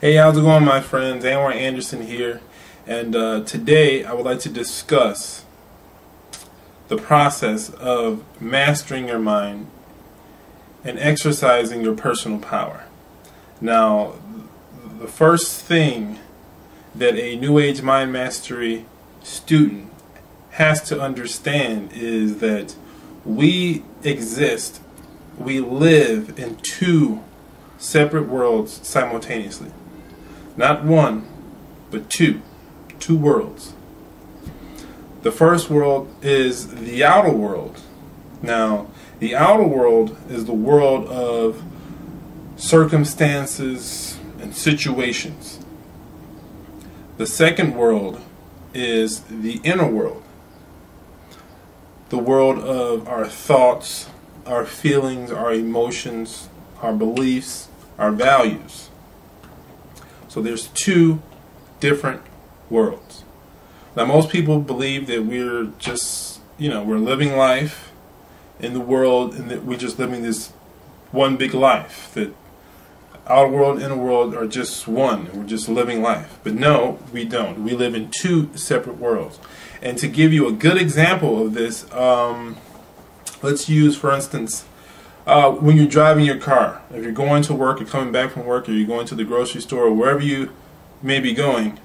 Hey, how's it going, my friends? Anwar Anderson here, and today I would like to discuss the process of mastering your mind and exercising your personal power. Now, the first thing that a New Age Mind Mastery student has to understand is that we exist, we live in two separate worlds simultaneously. Not one, but two worlds. The first world is the outer world. Now, the outer world is the world of circumstances and situations. The second world is the inner world. The world of our thoughts, our feelings, our emotions, our beliefs, our values. So there's two different worlds. Now, most people believe that we're just, we're living life in the world and that we're just living this one big life. That outer world and inner world are just one. We're just living life. But no, we don't. We live in two separate worlds. And to give you a good example of this, let's use, for instance, when you're driving your car, if you're going to work or coming back from work, or you're going to the grocery store or wherever you may be going,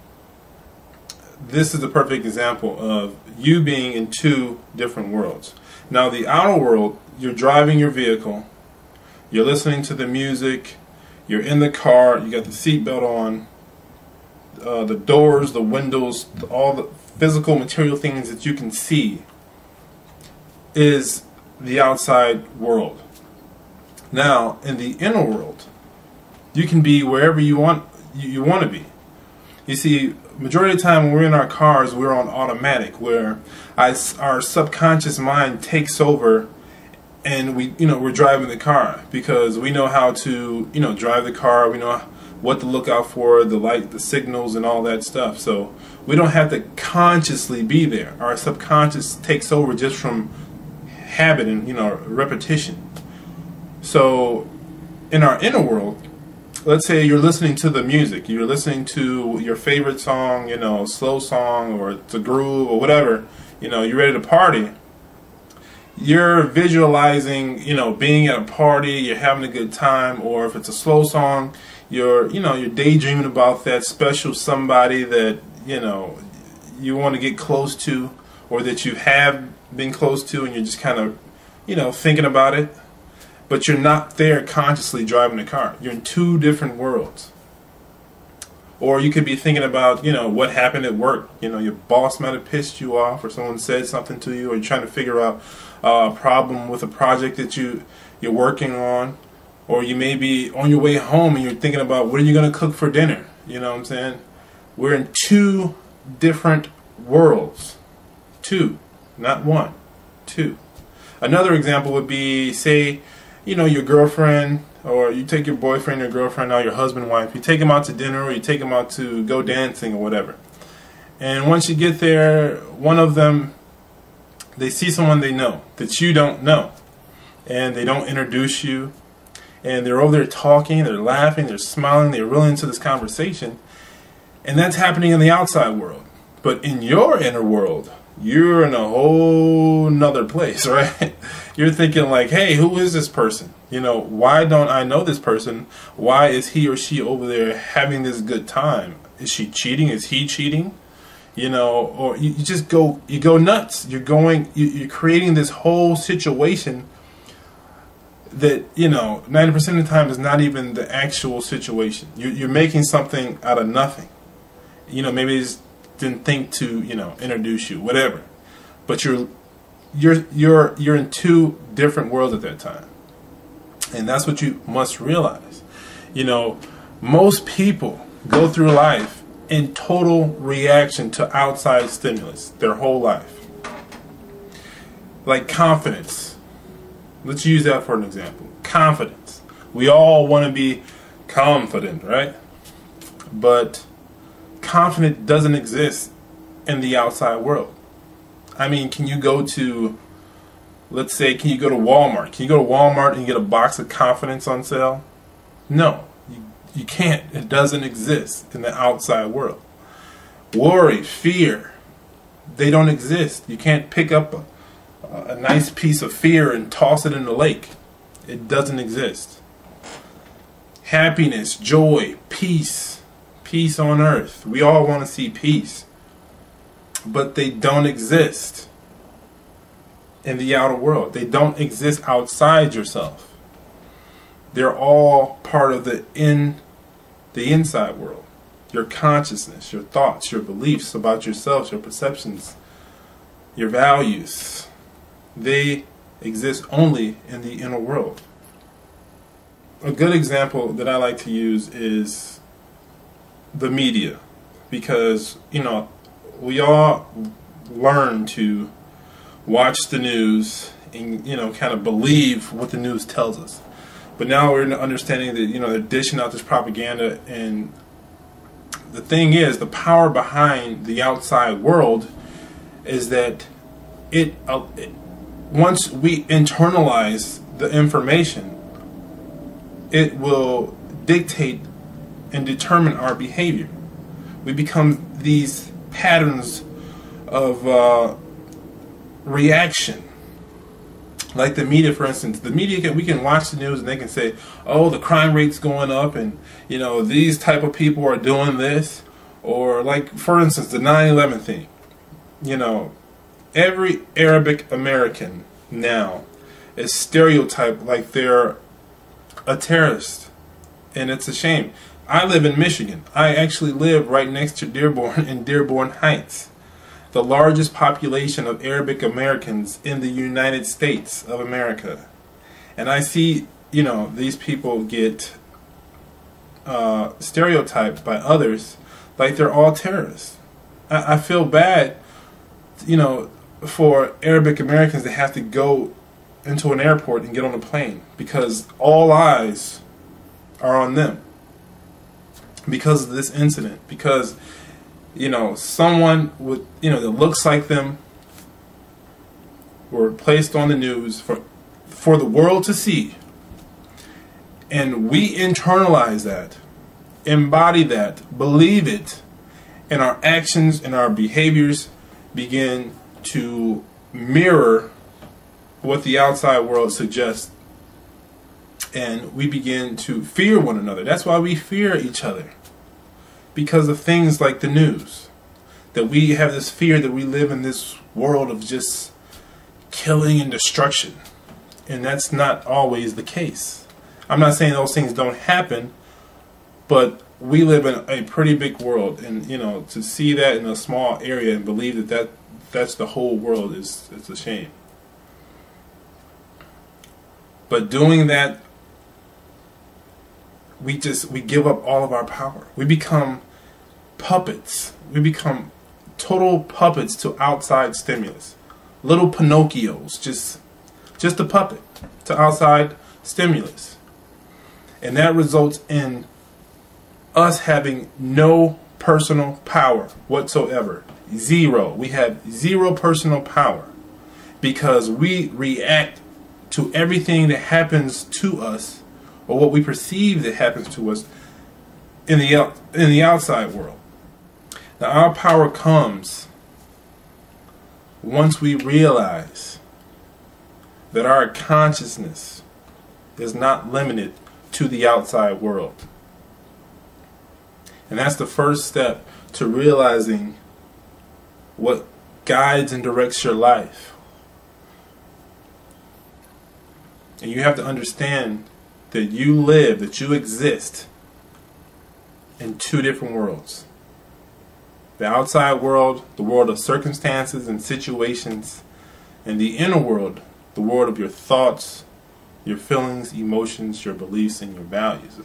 this is a perfect example of you being in two different worlds. Now, the outer world, you're driving your vehicle, you're listening to the music, you're in the car, you got the seatbelt on, the doors, the windows, all the physical material things that you can see is the outside world. Now, in the inner world, you can be wherever you want to be. You see, majority of the time when we're in our cars, we're on automatic, where our subconscious mind takes over, and we're driving the car because we know how to drive the car. We know what to look out for, the light, the signals, and all that stuff. So we don't have to consciously be there. Our subconscious takes over just from habit and repetition. So in our inner world, let's say you're listening to the music, you're listening to your favorite song, slow song, or it's a groove or whatever, you're ready to party. You're visualizing, being at a party, you're having a good time, or if it's a slow song, you're daydreaming about that special somebody that, you want to get close to, or that you have been close to, and you're just kind of, thinking about it. But you're not there consciously driving the car. You're in two different worlds. Or you could be thinking about, what happened at work. Your boss might have pissed you off, or someone said something to you, or you're trying to figure out a problem with a project that you're working on. Or you may be on your way home and you're thinking about what are you going to cook for dinner. You know what I'm saying? We're in two different worlds. Two, not one. Two. Another example would be, say, your girlfriend, or you take your boyfriend or girlfriend, now your husband, wife, you take them out to dinner, or you take them out to go dancing or whatever. And once you get there, one of them, they see someone they know that you don't know, and they don't introduce you, and they're over there talking, they're laughing, they're smiling, they're really into this conversation, and that's happening in the outside world. But in your inner world, you're in a whole nother place, right? You're thinking like, hey, who is this person? Why don't I know this person? Why is he or she over there having this good time? Is she cheating? Is he cheating? Or you just go nuts. You're creating this whole situation that, 90% of the time is not even the actual situation. You're making something out of nothing. Maybe they just didn't think to, introduce you, whatever. But you're in two different worlds at that time. And that's what you must realize. Most people go through life in total reaction to outside stimulus their whole life. Like confidence. Let's use that for an example. Confidence. We all want to be confident, right? But confidence doesn't exist in the outside world. I mean, can you go to Let's say, can you go to Walmart? Can you go to Walmart and get a box of Confidence on sale? No. You can't. It doesn't exist in the outside world. Worry, fear, they don't exist. You can't pick up a nice piece of fear and toss it in the lake. It doesn't exist. Happiness, joy, peace, peace on earth. We all want to see peace. But they don't exist in the outer world. They don't exist outside yourself. They're all part of the inside world. Your consciousness, your thoughts, your beliefs about yourself, your perceptions, your values. They exist only in the inner world. A good example that I like to use is the media, because, you know, we all learn to watch the news and, you know, kind of believe what the news tells us. But now we're understanding that, you know, they're dishing out this propaganda, and the thing is, the power behind the outside world is that once we internalize the information, it will dictate and determine our behavior. We become these patterns of reaction. Like the media, for instance. The media, we can watch the news and they can say, oh, the crime rate's going up, and, you know, these type of people are doing this. Or, like, for instance, the 9/11 thing. You know, every Arabic American now is stereotyped like they're a terrorist. And it's a shame. I live in Michigan. I actually live right next to Dearborn in Dearborn Heights, the largest population of Arabic Americans in the United States of America. And I see, you know, these people get stereotyped by others like they're all terrorists. I feel bad, you know, for Arabic Americans that have to go into an airport and get on a plane, because all eyes are on them because of this incident. Because, you know, someone with, you know, that looks like them were placed on the news for the world to see, and we internalize that, embody that, believe it, and our actions and our behaviors begin to mirror what the outside world suggests, and we begin to fear one another. That's why we fear each other, because of things like the news. That we have this fear that we live in this world of just killing and destruction, and that's not always the case. I'm not saying those things don't happen, but we live in a pretty big world, and, you know, to see that in a small area and believe that that's the whole world it's a shame. But doing that, we give up all of our power. We become puppets. We become total puppets to outside stimulus. Little Pinocchios, just a puppet to outside stimulus. And that results in us having no personal power whatsoever. Zero. We have zero personal power, because we react to everything that happens to us, or what we perceive that happens to us in the outside world. Now, our power comes once we realize that our consciousness is not limited to the outside world. And that's the first step to realizing what guides and directs your life. And you have to understand that you exist in two different worlds. The outside world, the world of circumstances and situations, and the inner world, the world of your thoughts, your feelings, emotions, your beliefs, and your values.